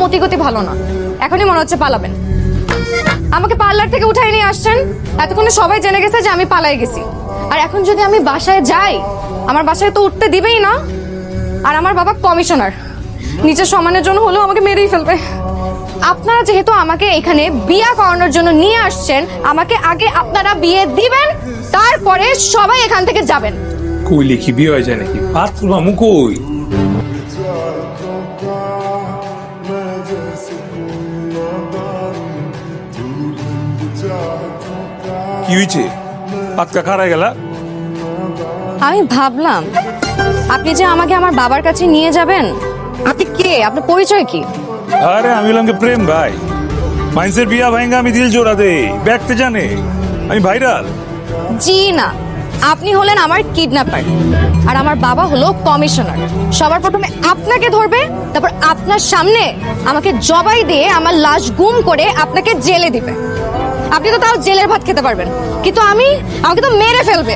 মতিগতি ভালো না। এখনই মনে হচ্ছে পালাবেন। আমাকে পার্লার থেকে উঠাই নিয়ে আসছেন, এতক্ষণে সবাই জেনে গেছে যে আমি পালাই গেছি। আর এখন যদি আমি বাসায় যাই, আমার বাসায় তো উঠতে দিবেই না। আর আমার বাবা কমিশনার, নিজের সম্মানের জন্য হলেও আমাকে মেরেই ফেলবে। আপনারা যেহেতু আমাকে এখানে বিয়ে করানোর জন্য নিয়ে আসছেন, আমাকে আগে আপনারা বিয়ে দিবেন, তারপরে সবাই এখান থেকে যাবেন। কই লিখি বিয়ে হয়ে যায় নাকি? পাত্র মামু কই? কি হয়েছে? পাতকা খারায় গেলা? আমি ভাবলাম আপনি যে আমাকে আমার বাবার কাছে নিয়ে যাবেন। আপনি কে? আপনার পরিচয় কি? আরে আমি হলাম কে প্রেম ভাই। মাইন্সের বিয়া ভাইঙ্গা আমি দিল জোড়া দে, দেখতে জানে আমি ভাইরাল। জি না, আপনি হলেন আমার কিডন্যাপার, আর আমার বাবা হলো কমিশনার। সবার প্রথমে আপনাকে ধরবে, তারপর আপনার সামনে আমাকে জবাই দিয়ে আমার লাশ গুম করে আপনাকে জেলে দিবে। আপনি তো তাও জেলের ভাত খেতে পারবেন, কিন্তু আমাকে তো মেরে ফেলবে।